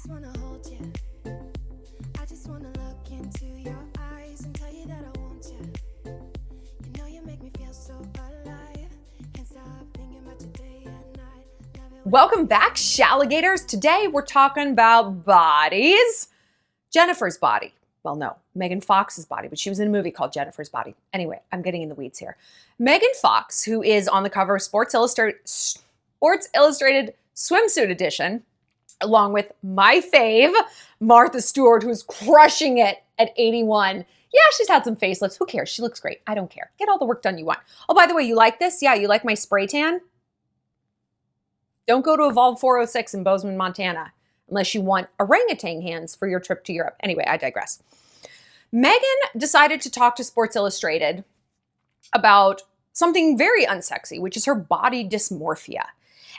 just wanna hold you. I just wanna look into your eyes and tell you that I want you. You know you make me feel so alive. Can't stop thinking about you day and night. Welcome back, Shalligators. Today we're talking about bodies. Jennifer's body. Well, no, Megan Fox's body, but she was in a movie called Jennifer's Body. Anyway, I'm getting in the weeds here. Megan Fox, who is on the cover of Sports Illustrated Swimsuit Edition, along with my fave, Martha Stewart, who's crushing it at 81. Yeah, she's had some facelifts. Who cares? She looks great. I don't care. Get all the work done you want. Oh, by the way, you like this? Yeah, you like my spray tan? Don't go to Evolve 406 in Bozeman, Montana, unless you want orangutan hands for your trip to Europe. Anyway, I digress. Megan decided to talk to Sports Illustrated about something very unsexy, which is her body dysmorphia.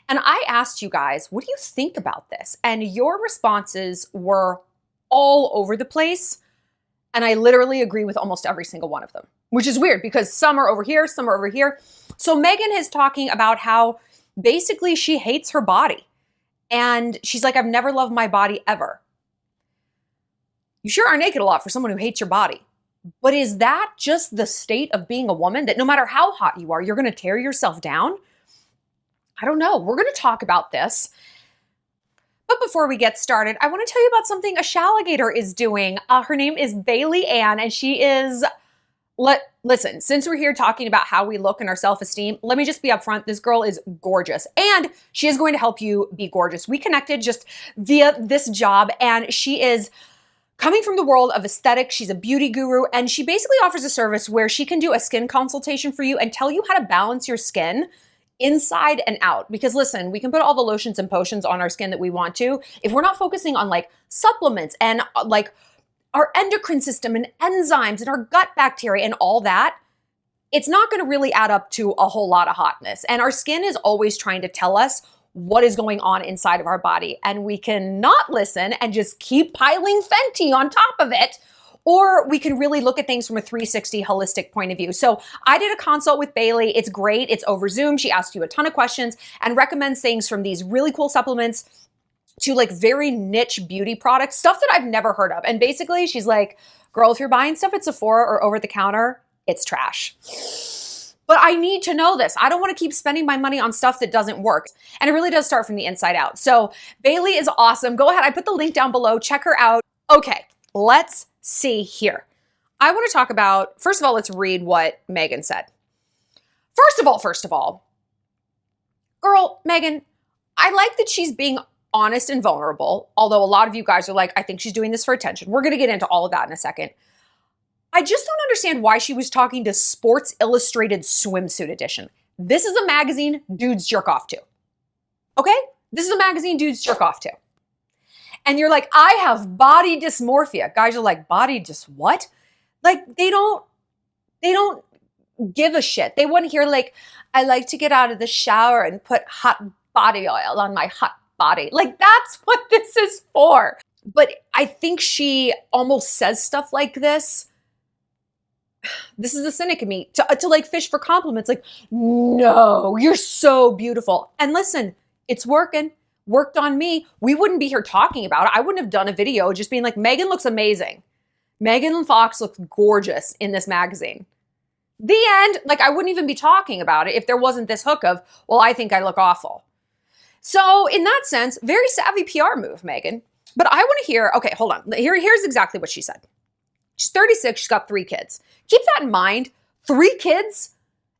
And I asked you guys, what do you think about this? And your responses were all over the place. And I literally agree with almost every single one of them, which is weird because some are over here, some are over here. So Megan is talking about how basically she hates her body. And she's like, I've never loved my body ever. You sure are naked a lot for someone who hates your body. But is that just the state of being a woman, that no matter how hot you are, you're going to tear yourself down? I don't know. We're going to talk about this. But before we get started, I want to tell you about something a Shalligator is doing. Her name is Bailey Ann, and she is... Listen, since we're here talking about how we look and our self-esteem, let me just be upfront. This girl is gorgeous, and she is going to help you be gorgeous. We connected just via this job, and she is coming from the world of aesthetics. She's a beauty guru, and she basically offers a service where she can do a skin consultation for you and tell you how to balance your skin inside and out. Because listen, we can put all the lotions and potions on our skin that we want to. If we're not focusing on like supplements and like our endocrine system and enzymes and our gut bacteria and all that, it's not going to really add up to a whole lot of hotness. And our skin is always trying to tell us what is going on inside of our body. And we can not listen and just keep piling Fenty on top of it, or we can really look at things from a 360 holistic point of view. So I did a consult with Bailey. It's great. It's over Zoom. She asked you a ton of questions and recommends things from these really cool supplements to like very niche beauty products, stuff that I've never heard of. And basically she's like, girl, if you're buying stuff at Sephora or over the counter, it's trash. But I need to know this. I don't want to keep spending my money on stuff that doesn't work. And it really does start from the inside out. So Bailey is awesome. Go ahead. I put the link down below. Check her out. Okay, let's see here. I want to talk about, first of all, let's read what Megan said. First of all, girl, Megan, I like that she's being honest and vulnerable, although a lot of you guys are like, I think she's doing this for attention. We're going to get into all of that in a second. I just don't understand why she was talking to Sports Illustrated Swimsuit Edition. This is a magazine dudes jerk off to. Okay? This is a magazine dudes jerk off to. And you're like, I have body dysmorphia. Guys are like, body what? Like, they don't give a shit. They want to hear like, I like to get out of the shower and put hot body oil on my hot body. Like, that's what this is for. But I think she almost says stuff like this. This is the cynic in me, to like fish for compliments. Like, no, you're so beautiful. And listen, it's working. Worked on me. We wouldn't be here talking about it. I wouldn't have done a video just being like, Megan looks amazing. Megan Fox looks gorgeous in this magazine. The end. Like, I wouldn't even be talking about it if there wasn't this hook of, well, I think I look awful. So in that sense, very savvy PR move, Megan. But I want to hear, okay, hold on. Here's exactly what she said. She's 36. She's got 3 kids. Keep that in mind. 3 kids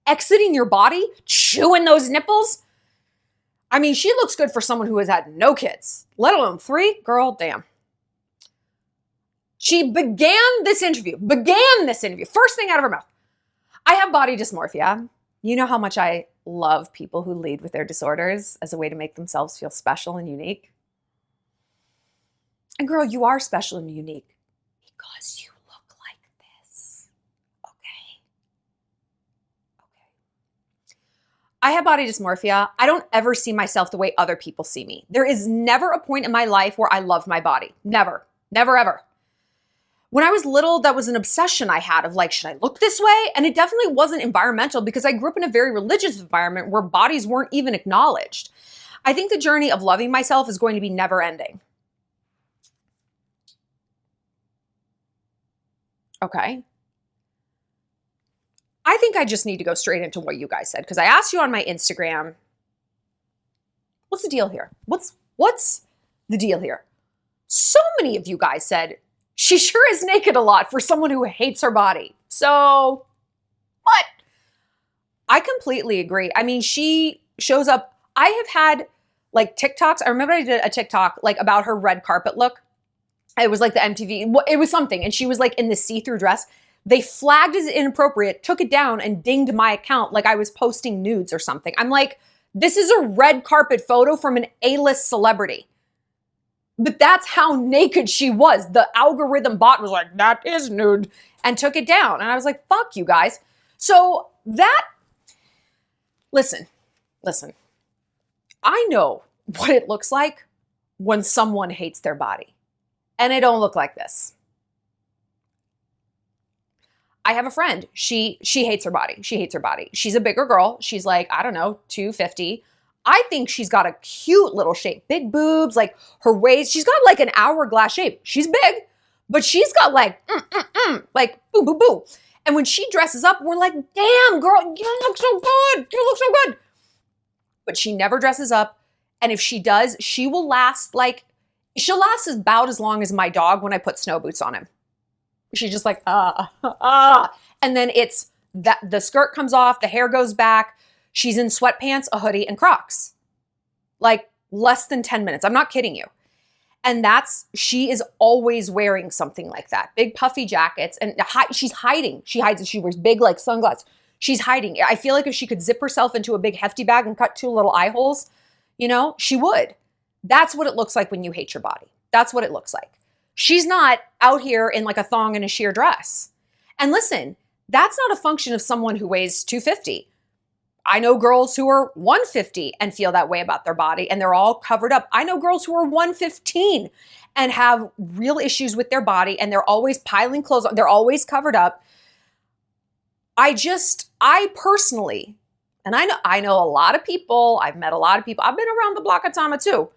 exiting your body, chewing those nipples. I mean, she looks good for someone who has had no kids, let alone 3. Girl, damn. She began this interview, first thing out of her mouth. I have body dysmorphia. You know how much I love people who lead with their disorders as a way to make themselves feel special and unique. And girl, you are special and unique because you look like this. Okay. I have body dysmorphia. I don't ever see myself the way other people see me. There is never a point in my life where I love my body. Never, ever. When I was little, that was an obsession I had of like, should I look this way? And it definitely wasn't environmental because I grew up in a very religious environment where bodies weren't even acknowledged. I think the journey of loving myself is going to be never ending. Okay. I think I just need to go straight into what you guys said, because I asked you on my Instagram, what's the deal here? What's the deal here? So many of you guys said, she sure is naked a lot for someone who hates her body. So, what? I completely agree. I mean, she shows up. I have had like TikToks. I remember I did a TikTok like about her red carpet look. It was like the MTV, it was something. And she was like in the see-through dress. They flagged as inappropriate, took it down and dinged my account like I was posting nudes or something. I'm like, this is a red carpet photo from an A-list celebrity. But that's how naked she was. The algorithm bot was like, that is nude, and took it down. And I was like, fuck you guys. So listen. I know what it looks like when someone hates their body. And it don't look like this. I have a friend. She hates her body. She hates her body. She's a bigger girl. She's like, I don't know, 250. I think she's got a cute little shape. Big boobs, like her waist. She's got like an hourglass shape. She's big, but she's got like, like boom, boom, boom. And when she dresses up, we're like, damn, girl, you look so good. You look so good. But she never dresses up. And if she does, she'll last about as long as my dog when I put snow boots on him. She's just like, And then it's that the skirt comes off, the hair goes back. She's in sweatpants, a hoodie, and Crocs. Like less than 10 minutes. I'm not kidding you. And she is always wearing something like that. Big puffy jackets. And she's hiding. She hides. She wears big like sunglasses. She's hiding. I feel like if she could zip herself into a big hefty bag and cut 2 little eye holes, she would. That's what it looks like when you hate your body. That's what it looks like. She's not out here in like a thong and a sheer dress. And listen, that's not a function of someone who weighs 250. I know girls who are 150 and feel that way about their body and they're all covered up. I know girls who are 115 and have real issues with their body and they're always piling clothes on. They're always covered up. I personally, and I know a lot of people, I've met a lot of people. I've been around the block a time or two.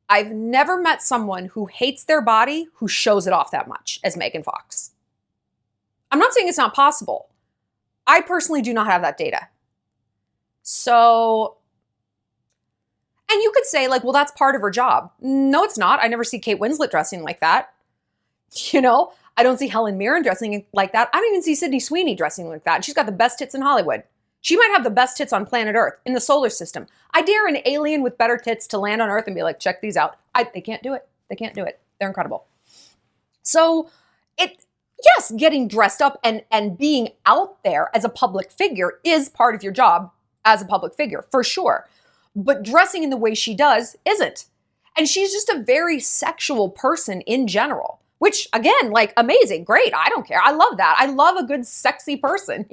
I've never met someone who hates their body who shows it off that much as Megan Fox. I'm not saying it's not possible. I personally do not have that data. So, and you could say like, well, that's part of her job. No, it's not. I never see Kate Winslet dressing like that. I don't see Helen Mirren dressing like that. I don't even see Sydney Sweeney dressing like that. She's got the best tits in Hollywood. She might have the best tits on planet Earth, in the solar system. I dare an alien with better tits to land on Earth and be like, check these out. They can't do it. They can't do it. They're incredible. So yes, getting dressed up and being out there as a public figure is part of your job as a public figure, for sure. But dressing in the way she does isn't. And she's just a very sexual person in general. Which again, like amazing, great. I don't care. I love that. I love a good sexy person,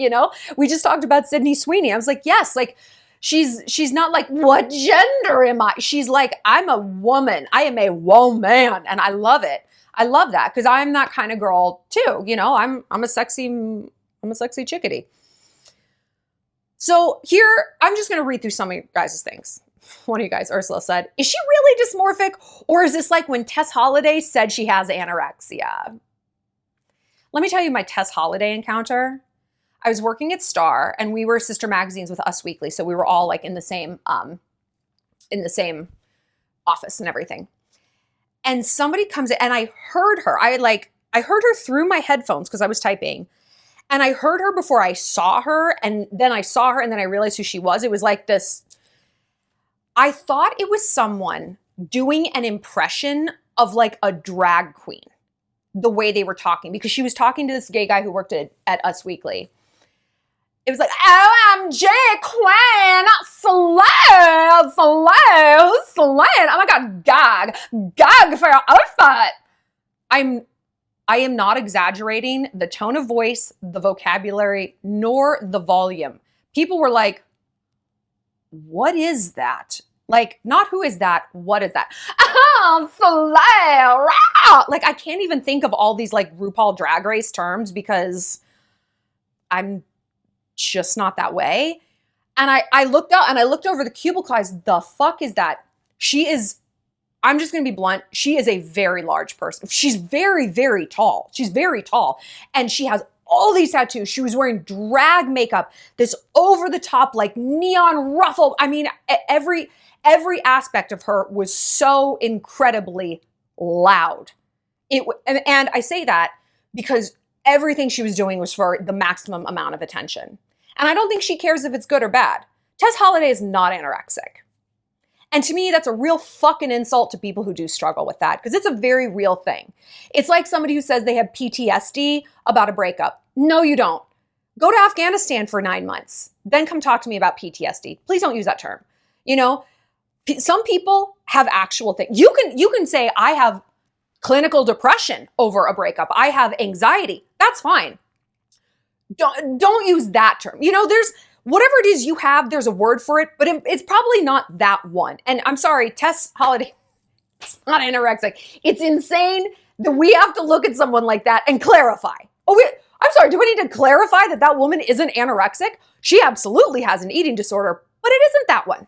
We just talked about Sydney Sweeney. I was like, yes, like she's not like, what gender am I? She's like, I'm a woman. I am a woman. And I love it. I love that because I'm that kind of girl too. I'm a sexy chickadee. So here, I'm just going to read through some of you guys' things. One of you guys, Ursula, said, is she really dysmorphic? Or is this like when Tess Holliday said she has anorexia? Let me tell you my Tess Holliday encounter. I was working at Star and we were sister magazines with Us Weekly. So we were all like in the same office and everything. And somebody comes in and I heard her. I heard her through my headphones because I was typing. And I heard her before I saw her. And then I saw her and then I realized who she was. It was like this. I thought it was someone doing an impression of like a drag queen, the way they were talking, because she was talking to this gay guy who worked at Us Weekly. It was like, OMG, queen, slay, oh my God, gag for your outfit. I am not exaggerating the tone of voice, the vocabulary, nor the volume. People were like, what is that? Like, not who is that, what is that? Like, I can't even think of all these like RuPaul Drag Race terms because I'm just not that way. And I looked out and I looked over the cubicle. The fuck is that? She is I'm just going to be blunt. She is a very large person. She's very, very tall. She's very tall. And she has all these tattoos. She was wearing drag makeup, this over the top, like neon ruffle. I mean, every aspect of her was so incredibly loud. And I say that because everything she was doing was for the maximum amount of attention. And I don't think she cares if it's good or bad. Tess Holliday is not anorexic. And to me, that's a real fucking insult to people who do struggle with that, because it's a very real thing. It's like somebody who says they have PTSD about a breakup. No, you don't. Go to Afghanistan for 9 months. Then come talk to me about PTSD. Please don't use that term. You know, some people have actual things. You can say, I have clinical depression over a breakup. I have anxiety. That's fine. Don't use that term. You know, there's whatever it is you have, there's a word for it, but it's probably not that one. And I'm sorry, Tess Holliday is not anorexic. It's insane that we have to look at someone like that and clarify. I'm sorry, do we need to clarify that that woman isn't anorexic? She absolutely has an eating disorder, but it isn't that one.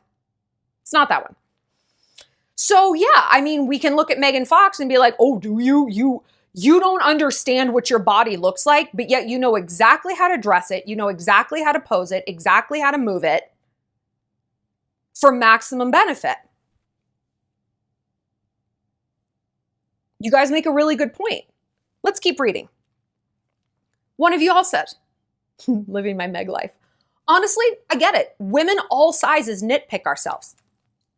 It's not that one. So yeah, I mean, we can look at Megan Fox and be like, oh, do you don't understand what your body looks like, but yet you know exactly how to dress it. You know exactly how to pose it, exactly how to move it for maximum benefit. You guys make a really good point. Let's keep reading. One of you all said, living my Meg life. Honestly, I get it. Women all sizes nitpick ourselves.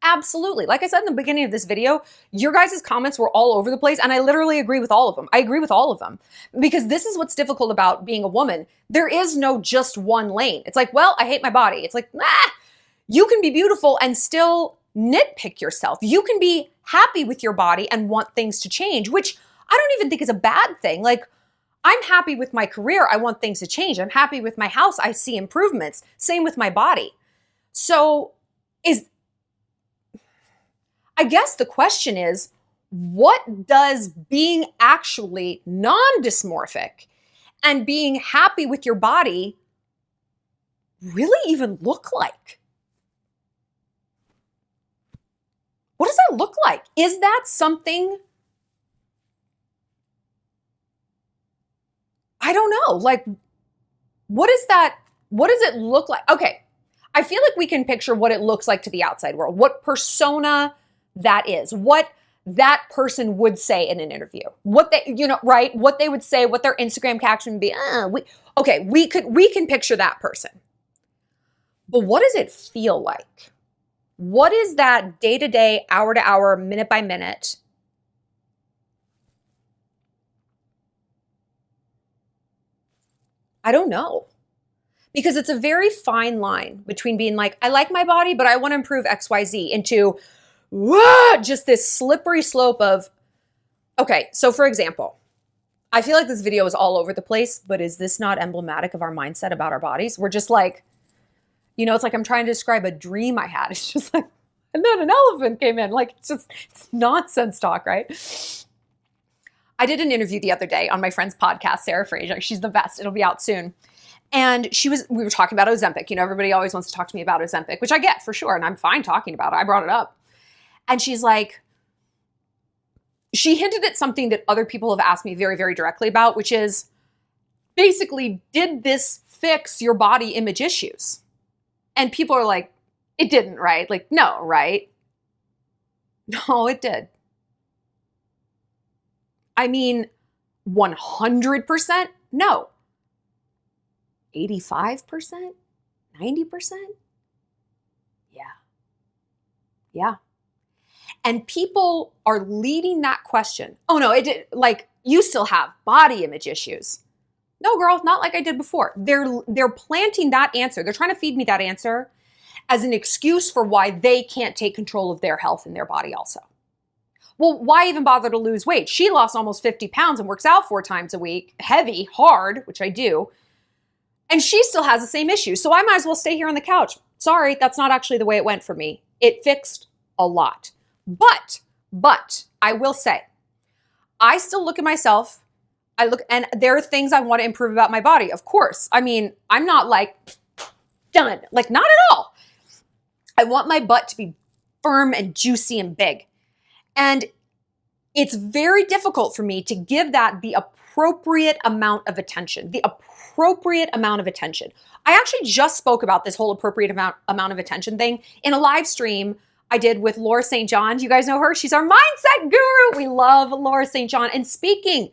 Absolutely. Like I said in the beginning of this video, your guys' comments were all over the place, and I literally agree with all of them. I agree with all of them, because this is what's difficult about being a woman. There is no just one lane. It's like, well, I hate my body. It's like, you can be beautiful and still nitpick yourself. You can be happy with your body and want things to change, which I don't even think is a bad thing. Like, I'm happy with my career. I want things to change. I'm happy with my house. I see improvements. Same with my body. So I guess the question is, what does being actually non-dysmorphic and being happy with your body really even look like? What does that look like? Is that something? I don't know. Like, what is that? What does it look like? Okay. I feel like we can picture what it looks like to the outside world, what persona that is, what that person would say in an interview, what they, you know, right? What they would say, what their Instagram caption would be. We can picture that person. But what does it feel like? What is that day to day, hour to hour, minute by minute? I don't know. Because it's a very fine line between being like, I like my body, but I want to improve XYZ, into just this slippery slope of, okay, so for example, I feel like this video is all over the place, but is this not emblematic of our mindset about our bodies? We're just like, you know, it's like I'm trying to describe a dream I had. It's just like, and then an elephant came in. Like, it's nonsense talk, right? I did an interview the other day on my friend's podcast, Sarah Fraser. She's the best. It'll be out soon. And we were talking about Ozempic. You know, everybody always wants to talk to me about Ozempic, which I get for sure. And I'm fine talking about it. I brought it up. And she's like, she hinted at something that other people have asked me very, very directly about, which is basically, did this fix your body image issues? And people are like, it didn't, right? Like, no, right? No, it did. I mean, 100%? No. 85%? 90%? Yeah. Yeah. And people are leading that question. Oh no, it did, like, you still have body image issues. No, girl, not like I did before. They're planting that answer. They're trying to feed me that answer as an excuse for why they can't take control of their health and their body also. Well, why even bother to lose weight? She lost almost 50 pounds and works out 4 times a week, heavy, hard, which I do. And she still has the same issue. So I might as well stay here on the couch. Sorry, that's not actually the way it went for me. It fixed a lot. But I will say, I still look at myself. And there are things I want to improve about my body. Of course. I mean, I'm not like done, like not at all. I want my butt to be firm and juicy and big. And it's very difficult for me to give that the appropriate amount of attention, I actually just spoke about this whole appropriate amount of attention thing in a live stream I did with Laura St. John. You guys know her? She's our mindset guru. We love Laura St. John. And speaking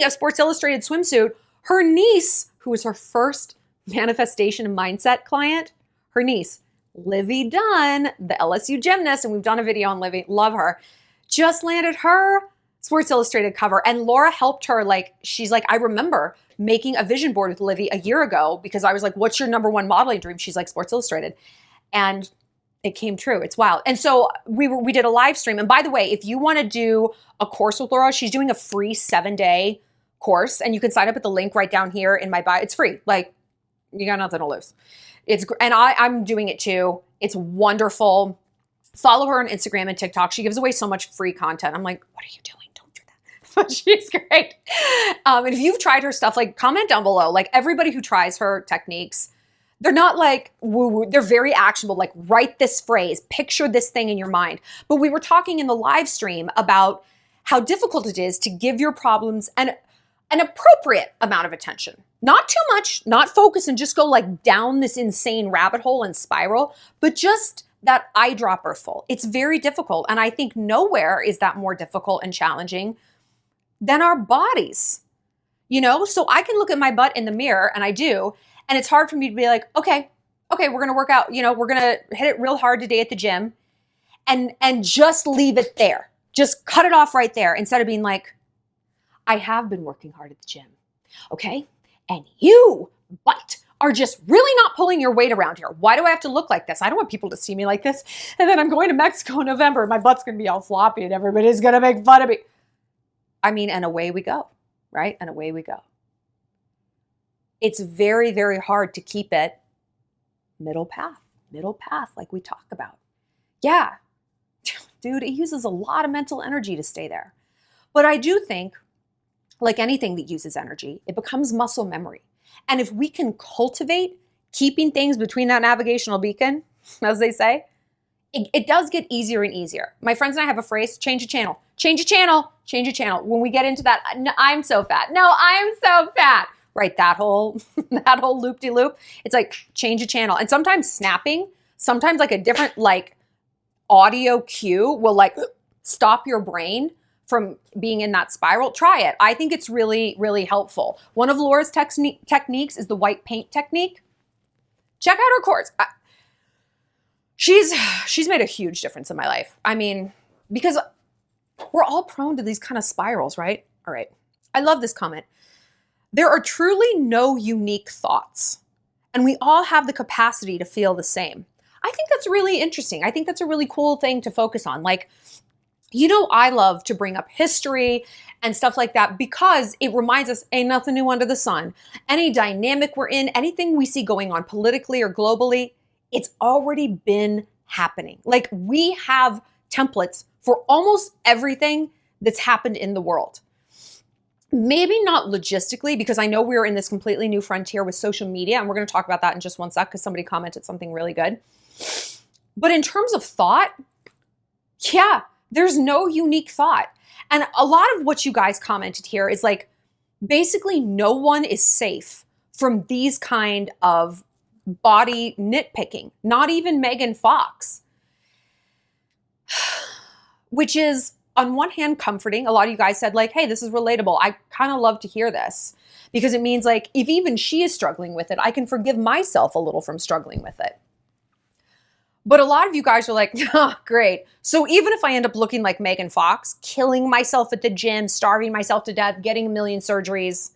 of Sports Illustrated swimsuit, her niece, who was her first manifestation and mindset client, her niece, Livy Dunn, the LSU gymnast, and we've done a video on Livy, love her, just landed her Sports Illustrated cover. And Laura helped her. She's like, I remember making a vision board with Livy a year ago because I was like, what's your number one modeling dream? She's like, Sports Illustrated. And it came true. It's wild. And so we did a live stream. And by the way, if you want to do a course with Laura, she's doing a free 7-day course, and you can sign up at the link right down here in my bio. It's free. You got nothing to lose. And I'm doing it too. It's wonderful. Follow her on Instagram and TikTok. She gives away so much free content. I'm like, what are you doing? Don't do that. But she's great. And if you've tried her stuff, comment down below. Everybody who tries her techniques, they're not woo-woo. They're very actionable. Write this phrase, picture this thing in your mind. But we were talking in the live stream about how difficult it is to give your problems an appropriate amount of attention. Not too much, not focus and just go down this insane rabbit hole and spiral, but just that eyedropper full. It's very difficult. And I think nowhere is that more difficult and challenging than our bodies. So I can look at my butt in the mirror, and I do, and it's hard for me to be like, okay, we're going to work out, we're going to hit it real hard today at the gym and just leave it there. Just cut it off right there instead of being like, I have been working hard at the gym. Okay. And you, butt, are just really not pulling your weight around here. Why do I have to look like this? I don't want people to see me like this. And then I'm going to Mexico in November. My butt's going to be all floppy and everybody's going to make fun of me. And away we go, right? And away we go. It's very, very hard to keep it middle path like we talk about. Yeah, dude, it uses a lot of mental energy to stay there. But I do think, like anything that uses energy, it becomes muscle memory. And if we can cultivate keeping things between that navigational beacon, as they say, it does get easier and easier. My friends and I have a phrase, change a channel. Change a channel. Change a channel. When we get into that, I'm so fat. No, I'm so fat. Right, that whole loop-de-loop. It's change a channel. And sometimes snapping, sometimes a different audio cue will stop your brain from being in that spiral. Try it. I think it's really, really helpful. One of Laura's techniques is the white paint technique. Check out her course. She's made a huge difference in my life. Because we're all prone to these kind of spirals, right? All right. I love this comment. There are truly no unique thoughts, and we all have the capacity to feel the same. I think that's really interesting. I think that's a really cool thing to focus on. I love to bring up history and stuff like that because it reminds us ain't nothing new under the sun. Any dynamic we're in, anything we see going on politically or globally, it's already been happening. We have templates for almost everything that's happened in the world. Maybe not logistically, because I know we're in this completely new frontier with social media, and we're going to talk about that in just one sec because somebody commented something really good. But in terms of thought, yeah, there's no unique thought. And a lot of what you guys commented here is basically no one is safe from these kind of body nitpicking, not even Megan Fox, which is on one hand comforting. A lot of you guys said hey, this is relatable. I kind of love to hear this because it means if even she is struggling with it, I can forgive myself a little from struggling with it. But a lot of you guys are oh, great. So even if I end up looking like Megan Fox, killing myself at the gym, starving myself to death, getting a million surgeries,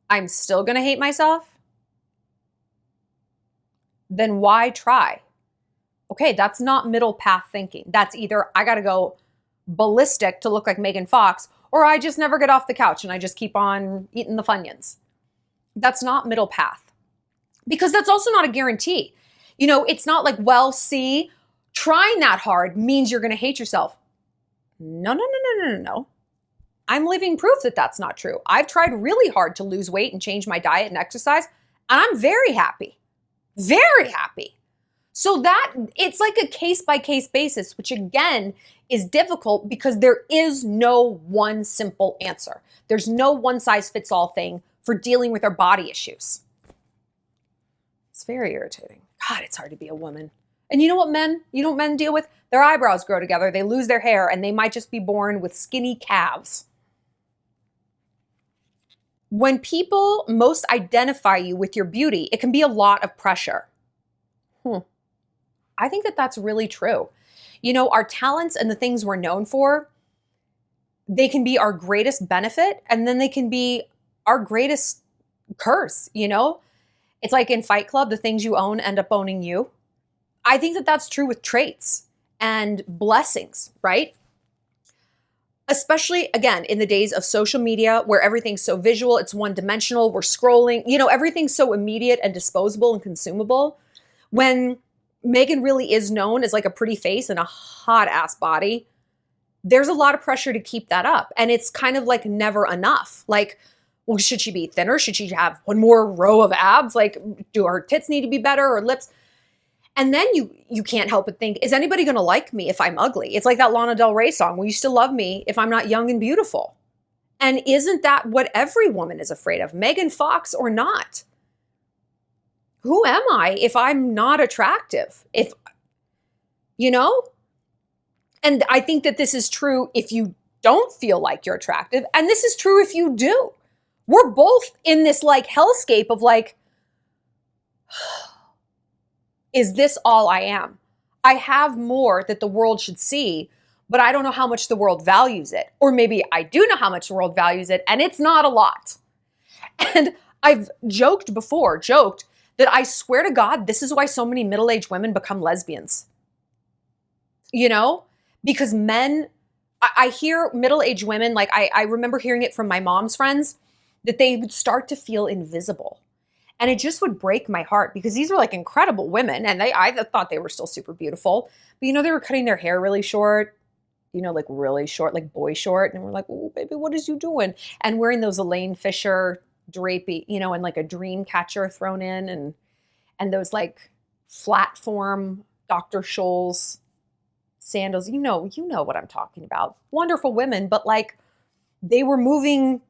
I'm still going to hate myself? Then why try? Okay, that's not middle path thinking. That's either I got to go ballistic to look like Megan Fox, or I just never get off the couch and I just keep on eating the Funyuns. That's not middle path. Because that's also not a guarantee. It's not see, trying that hard means you're going to hate yourself. No. I'm living proof that that's not true. I've tried really hard to lose weight and change my diet and exercise, and I'm very happy. Very happy. So that it's like a case by case basis, which again is difficult because there is no one simple answer. There's no one size fits all thing for dealing with our body issues. It's very irritating. God, it's hard to be a woman. And you know what men deal with? Their eyebrows grow together, they lose their hair, and they might just be born with skinny calves. When people most identify you with your beauty, it can be a lot of pressure. I think that that's really true. You know, our talents and the things we're known for, they can be our greatest benefit, and then they can be our greatest curse, you know? It's like in Fight Club, the things you own end up owning you. I think that that's true with traits and blessings, right? Especially, again, in the days of social media where everything's so visual, it's one-dimensional, we're scrolling, you know, everything's so immediate and disposable and consumable. When Megan really is known as like a pretty face and a hot ass body, there's a lot of pressure to keep that up. And it's kind of like never enough. Like, well, should she be thinner? Should she have one more row of abs? Like, do her tits need to be better or lips? And then you can't help but think, is anybody going to like me if I'm ugly? It's like that Lana Del Rey song, will you still love me if I'm not young and beautiful? And isn't that what every woman is afraid of, Megan Fox or not? Who am I if I'm not attractive? If, you know? And I think that this is true if you don't feel like you're attractive. And this is true if you do. We're both in this like hellscape of like, is this all I am? I have more that the world should see, but I don't know how much the world values it. Or maybe I do know how much the world values it, and it's not a lot. And I've joked that I swear to God, this is why so many middle-aged women become lesbians. You know? Because men, I hear middle-aged women, like I remember hearing it from my mom's friends, that they would start to feel invisible. And it just would break my heart because these were like incredible women and I thought they were still super beautiful. But you know, they were cutting their hair really short, you know, like really short, like boy short. And we're like, oh, baby, what is you doing? And wearing those Elaine Fisher drapey, you know, and like a dream catcher thrown in and those like flat form Dr. Scholl's sandals. You know what I'm talking about. Wonderful women, but like they were moving.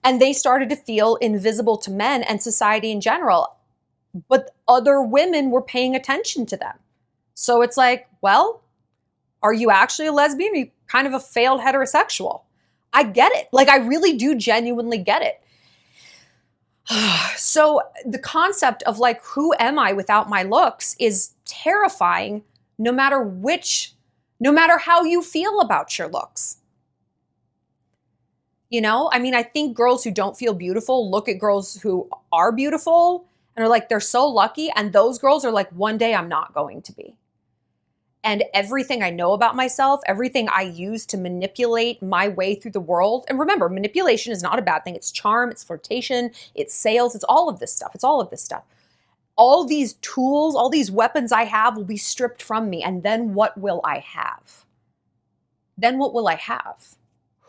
And they started to feel invisible to men and society in general. But other women were paying attention to them. So it's like, well, are you actually a lesbian? Or are you kind of a failed heterosexual? I get it. Like, I really do genuinely get it. So the concept of like, who am I without my looks is terrifying no matter how you feel about your looks. You know, I mean, I think girls who don't feel beautiful look at girls who are beautiful and are like, they're so lucky. And those girls are like, one day I'm not going to be. And everything I know about myself, everything I use to manipulate my way through the world. And remember, manipulation is not a bad thing. It's charm, it's flirtation, it's sales, it's all of this stuff. All these tools, all these weapons I have will be stripped from me. And then what will I have?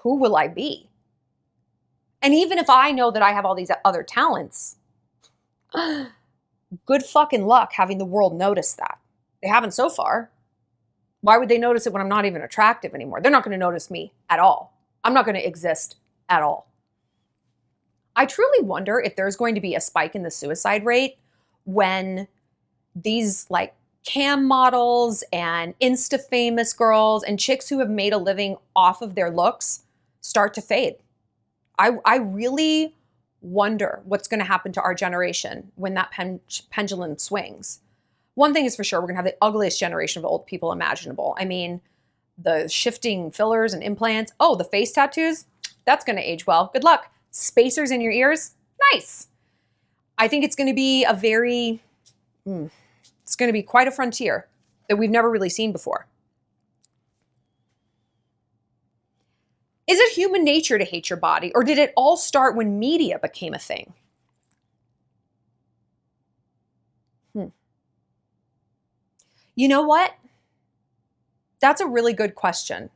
Who will I be? And even if I know that I have all these other talents, good fucking luck having the world notice that. They haven't so far. Why would they notice it when I'm not even attractive anymore? They're not going to notice me at all. I'm not going to exist at all. I truly wonder if there's going to be a spike in the suicide rate when these like cam models and Insta famous girls and chicks who have made a living off of their looks start to fade. I really wonder what's going to happen to our generation when that pendulum swings. One thing is for sure, we're going to have the ugliest generation of old people imaginable. I mean, the shifting fillers and implants. Oh, the face tattoos, that's going to age well. Good luck. Spacers in your ears, nice. I think it's going to be it's going to be quite a frontier that we've never really seen before. Is it human nature to hate your body, or did it all start when media became a thing? You know what? That's a really good question.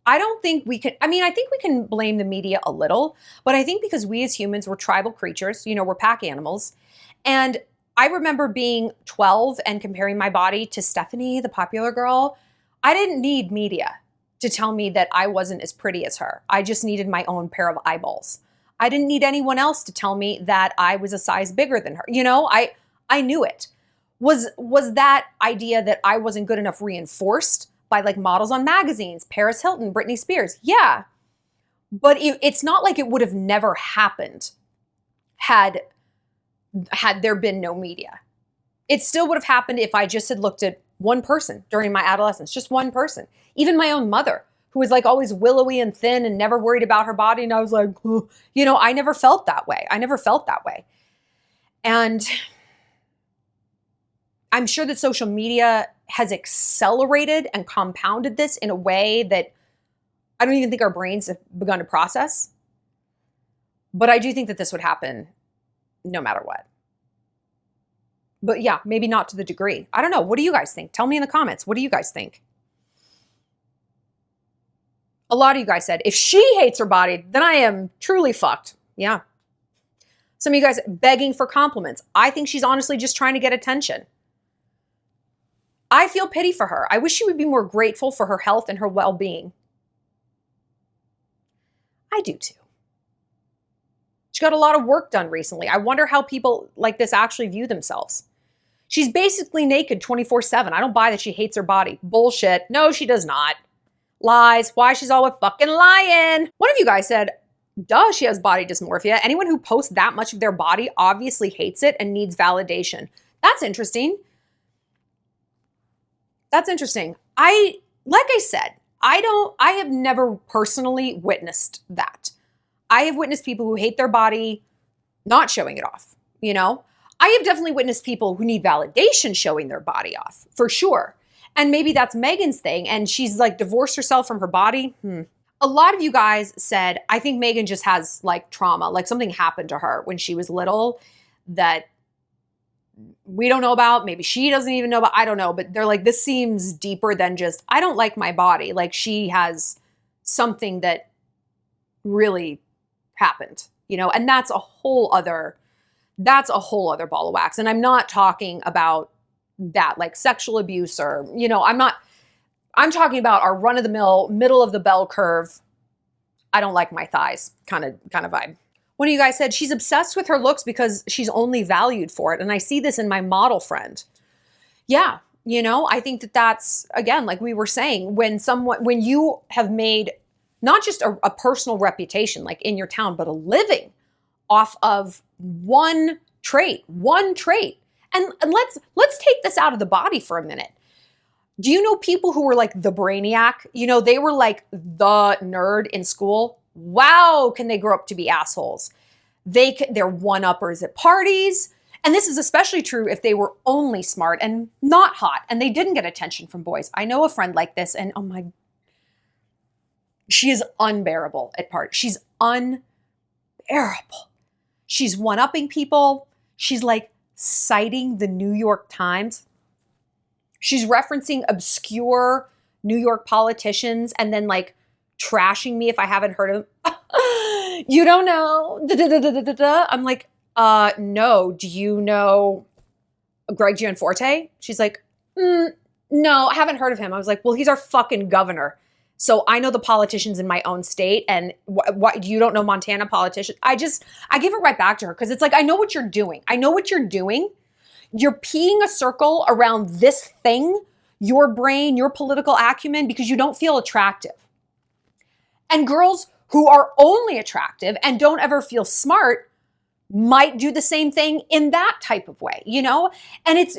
I don't think we can, I mean, I think we can blame the media a little, but I think because we as humans, we're tribal creatures, you know, we're pack animals. And I remember being 12 and comparing my body to Stephanie, the popular girl. I didn't need media to tell me that I wasn't as pretty as her. I just needed my own pair of eyeballs. I didn't need anyone else to tell me that I was a size bigger than her. You know, I knew it. Was that idea that I wasn't good enough reinforced by like models on magazines, Paris Hilton, Britney Spears? Yeah. But it's not like it would have never happened had there been no media. It still would have happened if I just had looked at one person during my adolescence, just one person. Even my own mother, who was like always willowy and thin and never worried about her body. And I was like, you know, I never felt that way. And I'm sure that social media has accelerated and compounded this in a way that I don't even think our brains have begun to process. But I do think that this would happen no matter what. But yeah, maybe not to the degree. I don't know. What do you guys think? Tell me in the comments. What do you guys think? A lot of you guys said, if she hates her body, then I am truly fucked. Yeah. Some of you guys begging for compliments. I think she's honestly just trying to get attention. I feel pity for her. I wish she would be more grateful for her health and her well-being. I do too. She got a lot of work done recently. I wonder how people like this actually view themselves. She's basically naked 24/7. I don't buy that she hates her body. Bullshit. No, she does not. Lies. Why she's always fucking lying. One of you guys said, duh, she has body dysmorphia. Anyone who posts that much of their body obviously hates it and needs validation. That's interesting. That's interesting. Like I said, I have never personally witnessed that. I have witnessed people who hate their body not showing it off, you know? I have definitely witnessed people who need validation showing their body off, for sure. And maybe that's Megan's thing, and she's like divorced herself from her body. A lot of you guys said, I think Megan just has like trauma, like something happened to her when she was little that we don't know about. Maybe she doesn't even know about. I don't know. But they're like, this seems deeper than just, I don't like my body. Like she has something that really happened, you know, and that's a whole other ball of wax. And I'm not talking about that like sexual abuse or, you know, I'm talking about our run of the mill, middle of the bell curve. I don't like my thighs kind of vibe. One of you guys said she's obsessed with her looks because she's only valued for it. And I see this in my model friend. Yeah. You know, I think that's, again, like we were saying, when you have made not just a personal reputation, like in your town, but a living off of one trait. And let's take this out of the body for a minute. Do you know people who were like the brainiac? You know, they were like the nerd in school. Wow, can they grow up to be assholes? They're one-uppers at parties. And this is especially true if they were only smart and not hot and they didn't get attention from boys. I know a friend like this and oh my, she is unbearable at parties. She's unbearable. She's one-upping people. She's like citing the New York Times. She's referencing obscure New York politicians and then like trashing me if I haven't heard of them. You don't know. I'm like, no. Do you know Greg Gianforte? She's like, no, I haven't heard of him. I was like, well, he's our fucking governor. So I know the politicians in my own state, and what you don't know Montana politicians. I give it right back to her because it's like, I know what you're doing. You're peeing a circle around this thing, your brain, your political acumen, because you don't feel attractive. And girls who are only attractive and don't ever feel smart might do the same thing in that type of way, you know? And it's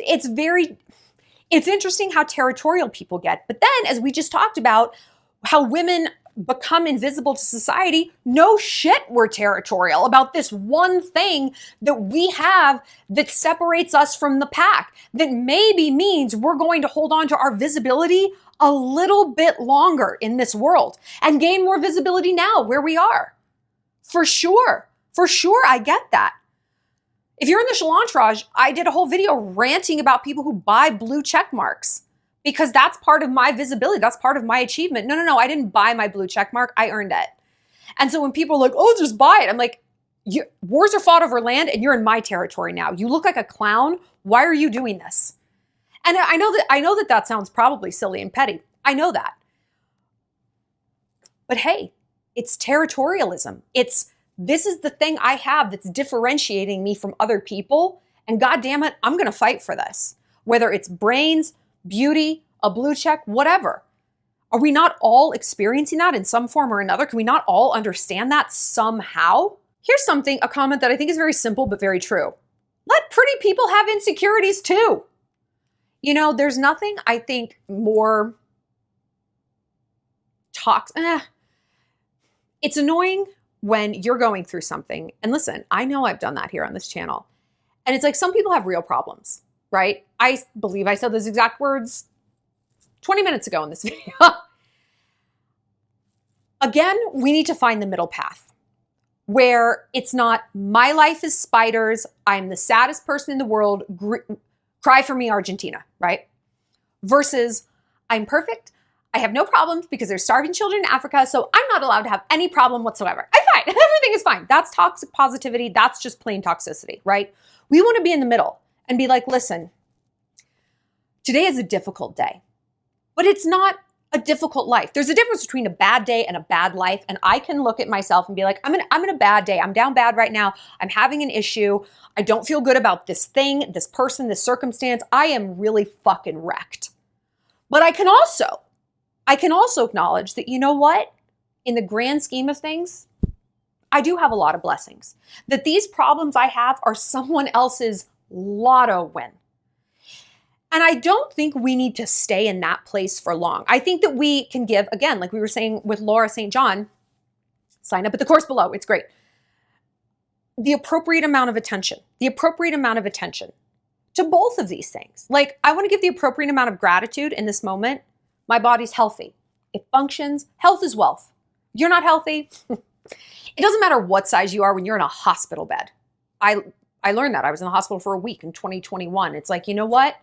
interesting how territorial people get. But then, as we just talked about, how women become invisible to society, no shit, we're territorial about this one thing that we have that separates us from the pack, that maybe means we're going to hold on to our visibility a little bit longer in this world and gain more visibility now where we are. For sure, I get that. If you're in the Shallon entourage, I did a whole video ranting about people who buy blue check marks. because that's part of my visibility. That's part of my achievement. No. I didn't buy my blue check mark. I earned it. And so when people are like, oh, just buy it. I'm like, wars are fought over land and you're in my territory now. You look like a clown. Why are you doing this? And I know that sounds probably silly and petty. I know that. But hey, it's territorialism. This is the thing I have that's differentiating me from other people. And God damn it, I'm going to fight for this. Whether it's brains, beauty, a blue check, whatever. Are we not all experiencing that in some form or another? Can we not all understand that somehow? Here's a comment that I think is very simple but very true. Let pretty people have insecurities too. You know, there's nothing I think more toxic. It's annoying when you're going through something. And listen, I know I've done that here on this channel. And it's like some people have real problems, right? I believe I said those exact words 20 minutes ago in this video. Again, we need to find the middle path where it's not my life is spiders, I'm the saddest person in the world, cry for me Argentina, right? Versus I'm perfect, I have no problems because there's starving children in Africa, so I'm not allowed to have any problem whatsoever. I'm fine, everything is fine. That's toxic positivity, that's just plain toxicity, right? We want to be in the middle and be like, listen, today is a difficult day, but it's not a difficult life. There's a difference between a bad day and a bad life. And I can look at myself and be like, I'm in a bad day. I'm down bad right now. I'm having an issue. I don't feel good about this thing, this person, this circumstance. I am really fucking wrecked. But I can also acknowledge that, you know what? In the grand scheme of things, I do have a lot of blessings. That these problems I have are someone else's lotto win. And I don't think we need to stay in that place for long. I think that we can give, again, like we were saying with Laura St. John, sign up at the course below. It's great. The appropriate amount of attention to both of these things. Like I want to give the appropriate amount of gratitude in this moment. My body's healthy. It functions. Health is wealth. You're not healthy. It doesn't matter what size you are when you're in a hospital bed. I learned that. I was in the hospital for a week in 2021. It's like, you know what?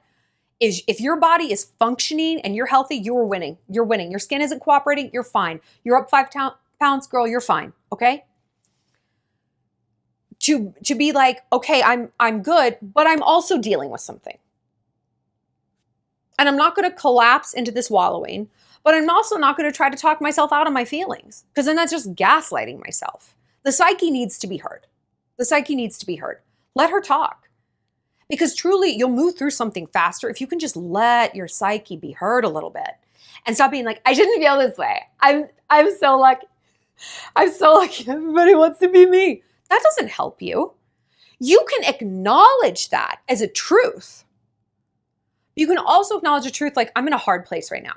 If your body is functioning and you're healthy, you're winning. You're winning. Your skin isn't cooperating, you're fine. You're up 5 pounds, girl, you're fine. Okay? To be like, okay, I'm good, but I'm also dealing with something. And I'm not going to collapse into this wallowing, but I'm also not going to try to talk myself out of my feelings because then that's just gaslighting myself. The psyche needs to be heard. Let her talk. Because truly, you'll move through something faster if you can just let your psyche be heard a little bit and stop being like, I shouldn't feel this way. I'm so lucky. I'm so lucky. Everybody wants to be me. That doesn't help you. You can acknowledge that as a truth. You can also acknowledge a truth like, I'm in a hard place right now.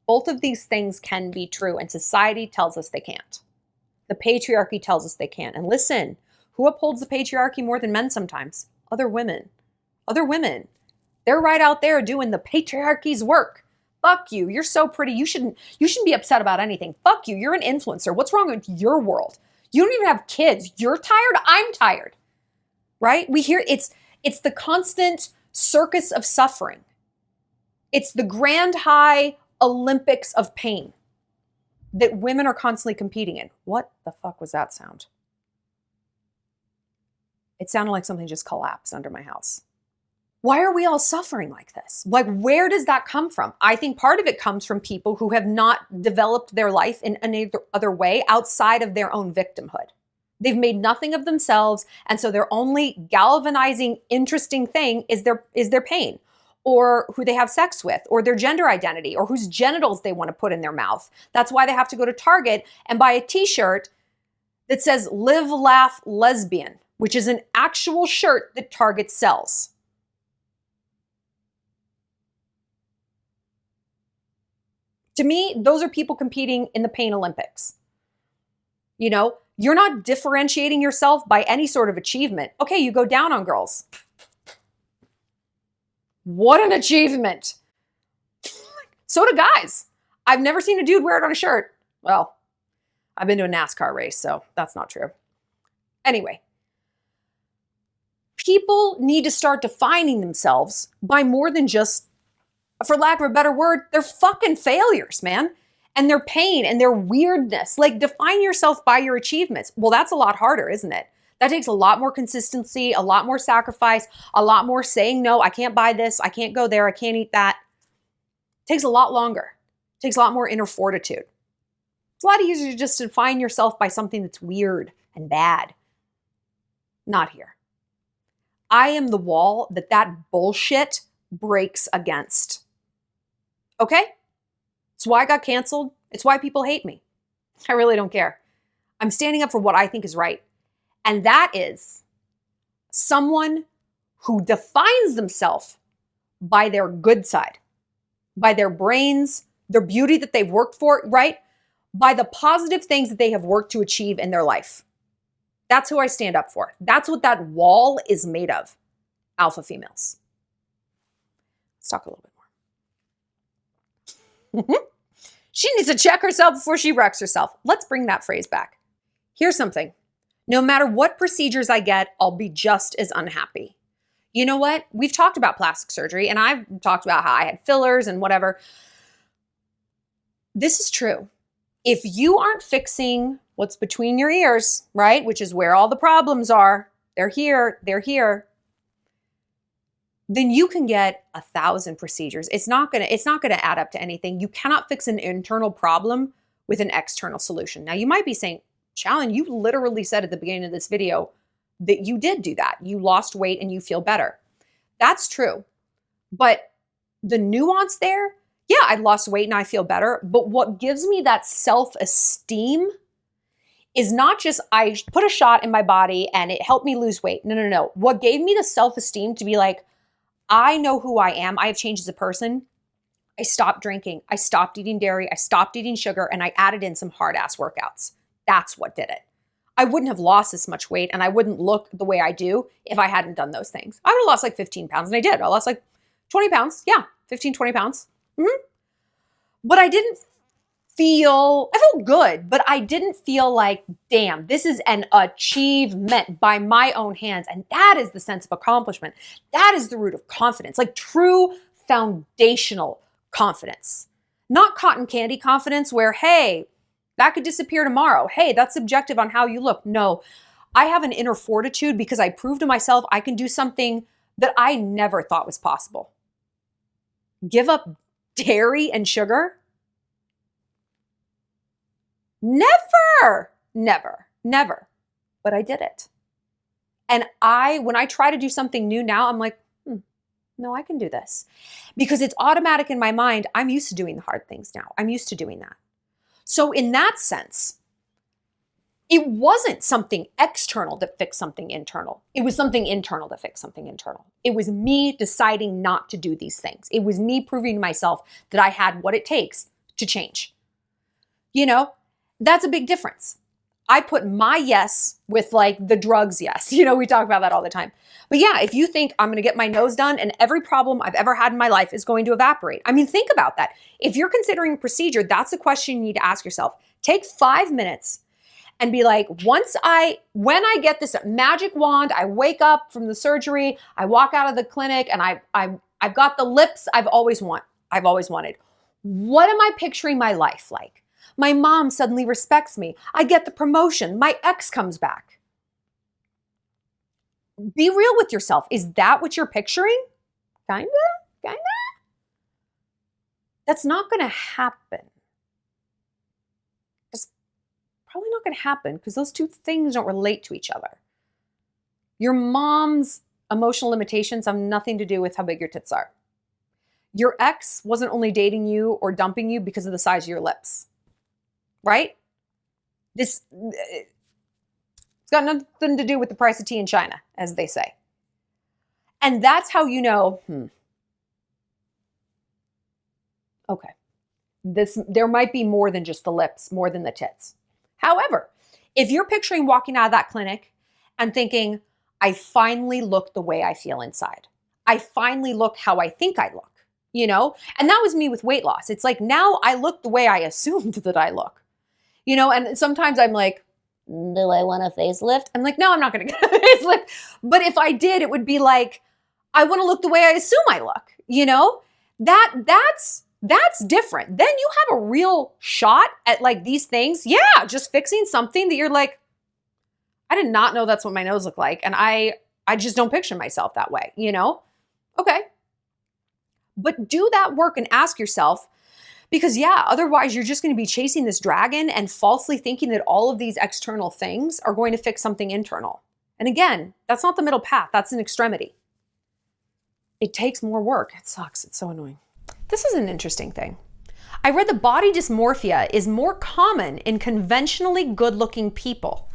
Both of these things can be true, and society tells us they can't. The patriarchy tells us they can't. And listen, who upholds the patriarchy more than men sometimes? Other women. They're right out there doing the patriarchy's work. Fuck you. You're so pretty. You shouldn't be upset about anything. Fuck you. You're an influencer. What's wrong with your world? You don't even have kids. You're tired. I'm tired. Right? We hear it's the constant circus of suffering. It's the grand high Olympics of pain that women are constantly competing in. What the fuck was that sound? It sounded like something just collapsed under my house. Why are we all suffering like this? Like, where does that come from? I think part of it comes from people who have not developed their life in any other way outside of their own victimhood. They've made nothing of themselves, and so their only galvanizing, interesting thing is their pain, or who they have sex with, or their gender identity, or whose genitals they want to put in their mouth. That's why they have to go to Target and buy a t-shirt that says "Live, Laugh, Lesbian," which is an actual shirt that Target sells. To me, those are people competing in the pain Olympics. You know, you're not differentiating yourself by any sort of achievement. Okay, you go down on girls. What an achievement. So do guys. I've never seen a dude wear it on a shirt. Well, I've been to a NASCAR race, so that's not true. Anyway, people need to start defining themselves by more than just for lack of a better word, they're fucking failures, man. And their pain and their weirdness. Like, define yourself by your achievements. Well, that's a lot harder, isn't it? That takes a lot more consistency, a lot more sacrifice, a lot more saying, no, I can't buy this, I can't go there, I can't eat that. It takes a lot longer. It takes a lot more inner fortitude. It's a lot easier to just define yourself by something that's weird and bad. Not here. I am the wall that bullshit breaks against. Okay? It's why I got canceled. It's why people hate me. I really don't care. I'm standing up for what I think is right. And that is someone who defines themselves by their good side, by their brains, their beauty that they've worked for, right? By the positive things that they have worked to achieve in their life. That's who I stand up for. That's what that wall is made of. Alpha females. Let's talk a little bit more. She needs to check herself before she wrecks herself. Let's bring that phrase back. Here's something. No matter what procedures I get, I'll be just as unhappy. You know what? We've talked about plastic surgery, and I've talked about how I had fillers and whatever. This is true. If you aren't fixing what's between your ears, right, which is where all the problems are, they're here, then you can get 1,000 procedures. It's not gonna add up to anything. You cannot fix an internal problem with an external solution. Now, you might be saying, Shallon, you literally said at the beginning of this video that you did do that. You lost weight and you feel better. That's true. But the nuance there, yeah, I lost weight and I feel better. But what gives me that self-esteem is not just I put a shot in my body and it helped me lose weight. No. What gave me the self-esteem to be like, I know who I am. I have changed as a person. I stopped drinking. I stopped eating dairy. I stopped eating sugar, and I added in some hard-ass workouts. That's what did it. I wouldn't have lost this much weight, and I wouldn't look the way I do if I hadn't done those things. I would have lost like 15 pounds, and I did. I lost like 20 pounds. Yeah, 15, 20 pounds. But I felt good, but I didn't feel like, damn, this is an achievement by my own hands. And that is the sense of accomplishment. That is the root of confidence, like true foundational confidence. Not cotton candy confidence where, hey, that could disappear tomorrow. Hey, that's subjective on how you look. No, I have an inner fortitude because I proved to myself I can do something that I never thought was possible. Give up dairy and sugar? Never. But I did it. And when I try to do something new now, I'm like, no, I can do this. Because it's automatic in my mind. I'm used to doing the hard things now. I'm used to doing that. So in that sense, it wasn't something external that fixed something internal. It was something internal that fixed something internal. It was me deciding not to do these things. It was me proving to myself that I had what it takes to change. You know, that's a big difference. I put my yes with like the drugs yes. You know, we talk about that all the time. But yeah, if you think I'm going to get my nose done and every problem I've ever had in my life is going to evaporate. I mean, think about that. If you're considering a procedure, that's a question you need to ask yourself. Take 5 minutes and be like, when I get this magic wand, I wake up from the surgery, I walk out of the clinic and I've got the lips I've always wanted. What am I picturing my life like? My mom suddenly respects me. I get the promotion. My ex comes back. Be real with yourself. Is that what you're picturing? Kinda? That's not going to happen. It's probably not going to happen because those two things don't relate to each other. Your mom's emotional limitations have nothing to do with how big your tits are. Your ex wasn't only dating you or dumping you because of the size of your lips. Right? It's got nothing to do with the price of tea in China, as they say. And that's how you know, okay, there might be more than just the lips, more than the tits. However, if you're picturing walking out of that clinic and thinking, I finally look the way I feel inside. I finally look how I think I look, you know? And that was me with weight loss. It's like now I look the way I assumed that I look. You know, and sometimes I'm like, do I want a facelift? I'm like, no, I'm not going to get a facelift. But if I did, it would be like, I want to look the way I assume I look, you know? that's different. Then you have a real shot at like these things. Yeah, just fixing something that you're like, I did not know that's what my nose looked like. And I just don't picture myself that way, you know? Okay. But do that work and ask yourself, because yeah, otherwise you're just going to be chasing this dragon and falsely thinking that all of these external things are going to fix something internal. And again, that's not the middle path. That's an extremity. It takes more work. It sucks. It's so annoying. This is an interesting thing. I read that body dysmorphia is more common in conventionally good-looking people.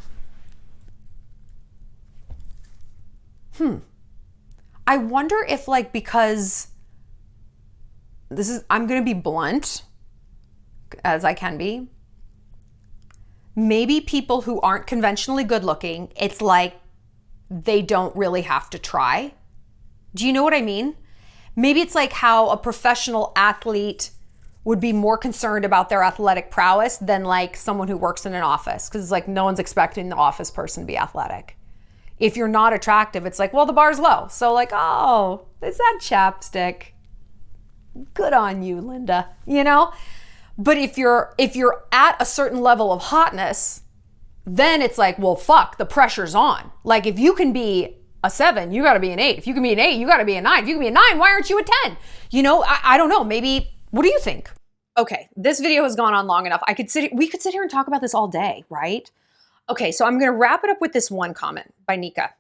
I wonder if like, because I'm going to be blunt as I can be. Maybe people who aren't conventionally good looking, it's like they don't really have to try. Do you know what I mean? Maybe it's like how a professional athlete would be more concerned about their athletic prowess than like someone who works in an office, because it's like no one's expecting the office person to be athletic. If you're not attractive, it's like, well, the bar's low. So like, oh, is that chapstick? Good on you, Linda, you know? But if you're at a certain level of hotness, then it's like, well, fuck, the pressure's on. Like if you can be a 7, you got to be an 8. If you can be an 8, you got to be a 9. If you can be a 9, why aren't you a 10? You know, I don't know. Maybe, what do you think? Okay, this video has gone on long enough. We could sit here and talk about this all day, right? Okay, so I'm going to wrap it up with this one comment by Nika.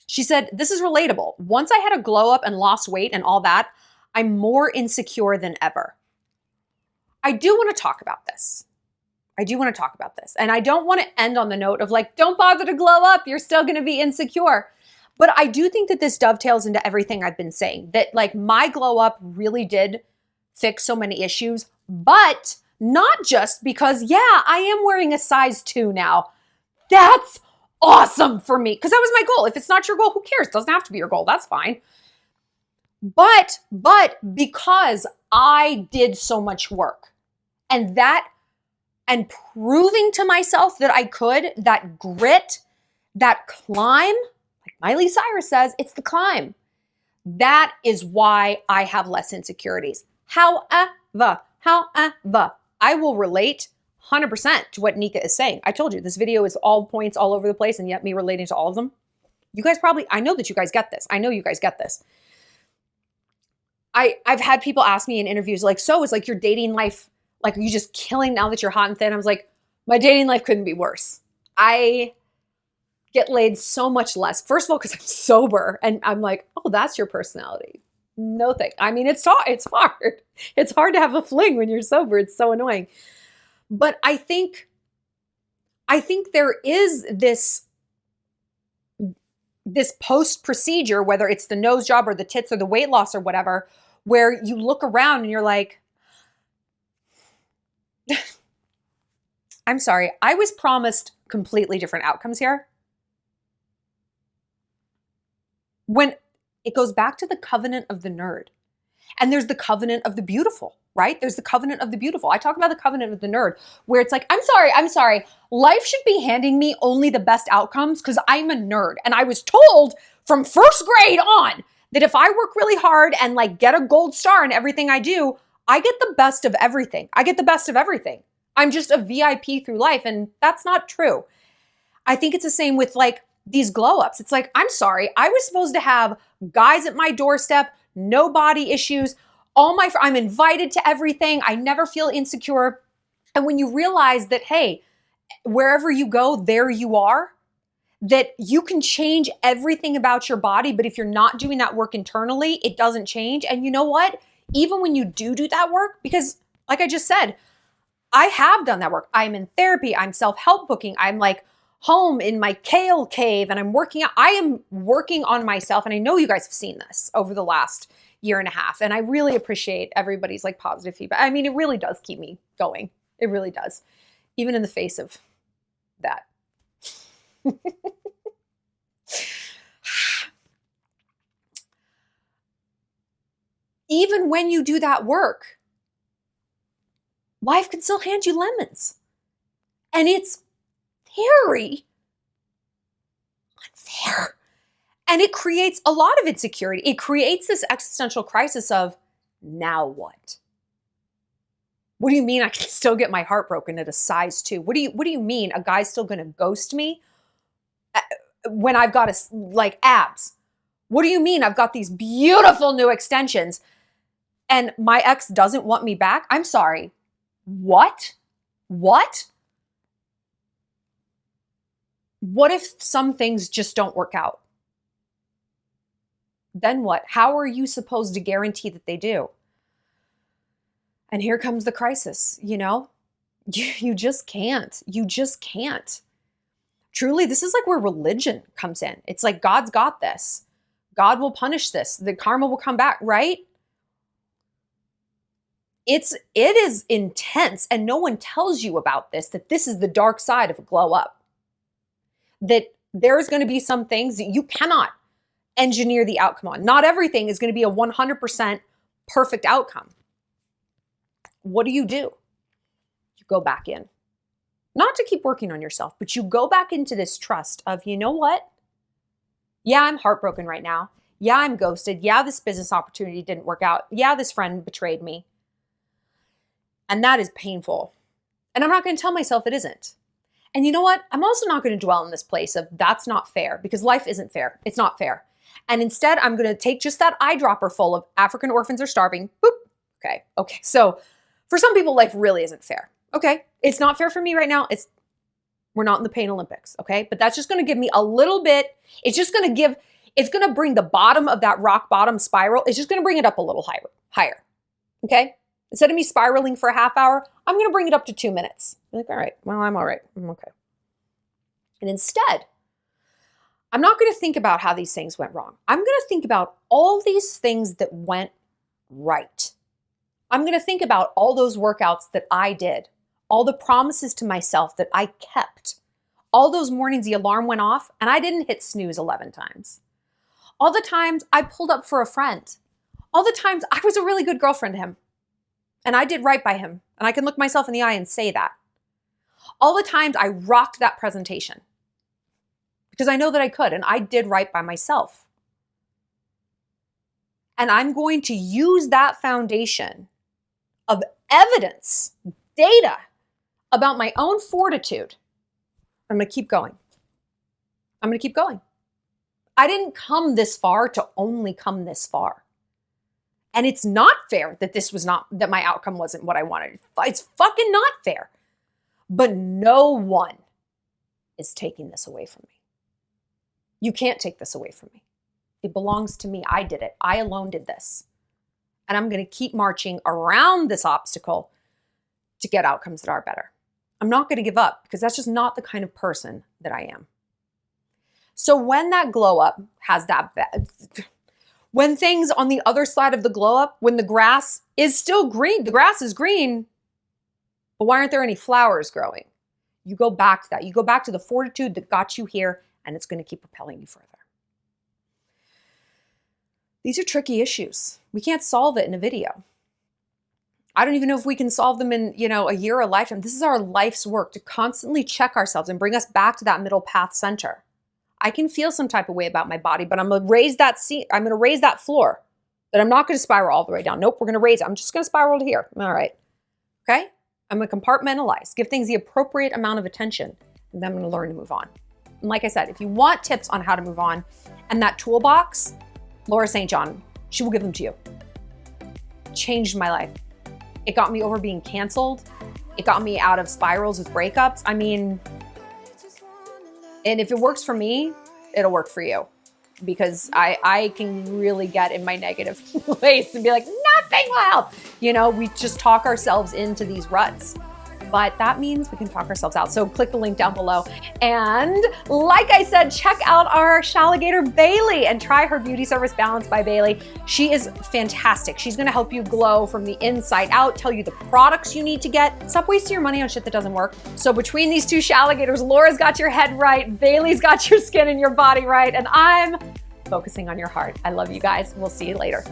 She said, this is relatable. Once I had a glow up and lost weight and all that, I'm more insecure than ever. I do want to talk about this. And I don't want to end on the note of like, don't bother to glow up. You're still going to be insecure. But I do think that this dovetails into everything I've been saying, that like my glow up really did fix so many issues, but not just because, yeah, I am wearing a size 2 now. That's awesome for me, because that was my goal. If it's not your goal, who cares? It doesn't have to be your goal. That's fine. But because I did so much work and proving to myself that I could, that grit, that climb, like Miley Cyrus says, it's the climb. That is why I have less insecurities. However, I will relate 100% to what Nika is saying. I told you, this video is all points all over the place, and yet me relating to all of them. You guys I know that you guys get this. I've had people ask me in interviews like, so is like your dating life, like, are you just killing now that you're hot and thin? I was like, my dating life couldn't be worse. I get laid so much less. First of all, because I'm sober, and I'm like, oh, that's your personality. No thing. I mean, it's hard. It's hard to have a fling when you're sober. It's so annoying. But I think there is this post procedure, whether it's the nose job or the tits or the weight loss or whatever, where you look around and you're like, I'm sorry, I was promised completely different outcomes here. When it goes back to the covenant of the nerd, and there's the covenant of the beautiful, right? There's the covenant of the beautiful. I talk about the covenant of the nerd, where it's like, I'm sorry. Life should be handing me only the best outcomes because I'm a nerd. And I was told from first grade on that if I work really hard and like get a gold star in everything I do, I get the best of everything. I'm just a VIP through life. And that's not true. I think it's the same with like these glow ups. It's like, I'm sorry, I was supposed to have guys at my doorstep, no body issues, I'm invited to everything. I never feel insecure. And when you realize that, hey, wherever you go, there you are, that you can change everything about your body. But if you're not doing that work internally, it doesn't change. And you know what? Even when you do that work, because like I just said, I have done that work. I'm in therapy. I'm self-help booking. I'm like home in my kale cave and I'm working out. I am working on myself. And I know you guys have seen this over the last year and a half. And I really appreciate everybody's like positive feedback. I mean, it really does keep me going. It really does. Even in the face of that. Even when you do that work, life can still hand you lemons. And it's very unfair. And it creates a lot of insecurity. It creates this existential crisis of, Now what? What do you mean I can still get my heart broken at a size 2? What do you mean a guy's still going to ghost me when I've got abs? What do you mean I've got these beautiful new extensions and my ex doesn't want me back? I'm sorry. What? What? What if some things just don't work out? Then what? How are you supposed to guarantee that they do? And here comes the crisis, you know? You just can't. You just can't. Truly, this is like where religion comes in. It's like God's got this. God will punish this. The karma will come back, right? It is intense, and no one tells you about this, that this is the dark side of a glow up. That there's going to be some things that you cannot engineer the outcome on. Not everything is going to be a 100% perfect outcome. What do? You go back in. Not to keep working on yourself, but you go back into this trust of, you know what? Yeah, I'm heartbroken right now. Yeah, I'm ghosted. Yeah, this business opportunity didn't work out. Yeah, this friend betrayed me. And that is painful. And I'm not going to tell myself it isn't. And you know what? I'm also not going to dwell in this place of that's not fair, because life isn't fair. It's not fair. And instead, I'm going to take just that eyedropper full of African orphans are starving. Boop. Okay. So for some people, life really isn't fair. Okay. It's not fair for me right now. We're not in the pain Olympics. Okay. But that's just going to give me a little bit. It's going to bring the bottom of that rock bottom spiral. It's just going to bring it up a little higher. Okay. Instead of me spiraling for a half hour, I'm going to bring it up to 2 minutes. You're like, all right, well, I'm all right. I'm okay. And instead, I'm not going to think about how these things went wrong. I'm going to think about all these things that went right. I'm going to think about all those workouts that I did, all the promises to myself that I kept, all those mornings the alarm went off and I didn't hit snooze 11 times, all the times I pulled up for a friend, all the times I was a really good girlfriend to him and I did right by him and I can look myself in the eye and say that, all the times I rocked that presentation because I know that I could and I did right by myself. And I'm going to use that foundation of evidence, data about my own fortitude. I'm going to keep going. I'm going to keep going. I didn't come this far to only come this far. And it's not fair that my outcome wasn't what I wanted. It's fucking not fair. But no one is taking this away from me. You can't take this away from me. It belongs to me. I did it. I alone did this. And I'm going to keep marching around this obstacle to get outcomes that are better. I'm not going to give up because that's just not the kind of person that I am. So when that glow up has when things on the other side of the glow up, when the grass is still green, the grass is green, but why aren't there any flowers growing? You go back to that. You go back to the fortitude that got you here, and it's going to keep propelling you further. These are tricky issues. We can't solve it in a video. I don't even know if we can solve them in, a year or a lifetime. This is our life's work to constantly check ourselves and bring us back to that middle path center. I can feel some type of way about my body, but I'm going to raise that seat. I'm going to raise that floor. That I'm not going to spiral all the way down. Nope, we're going to raise it. I'm just going to spiral to here. All right. Okay? I'm going to compartmentalize, give things the appropriate amount of attention, and then I'm going to learn to move on. And like I said, if you want tips on how to move on and that toolbox, Laura St. John, she will give them to you. Changed my life. It got me over being canceled. It got me out of spirals with breakups. I mean, and if it works for me, it'll work for you. Because I can really get in my negative place and be like, nothing will help. We just talk ourselves into these ruts. But that means we can talk ourselves out. So click the link down below. And like I said, check out our Shalligator Bailey and try her Beauty Service Balance by Bailey. She is fantastic. She's gonna help you glow from the inside out, tell you the products you need to get. Stop wasting your money on shit that doesn't work. So between these two Shalligators, Laura's got your head right, Bailey's got your skin and your body right, and I'm focusing on your heart. I love you guys. We'll see you later.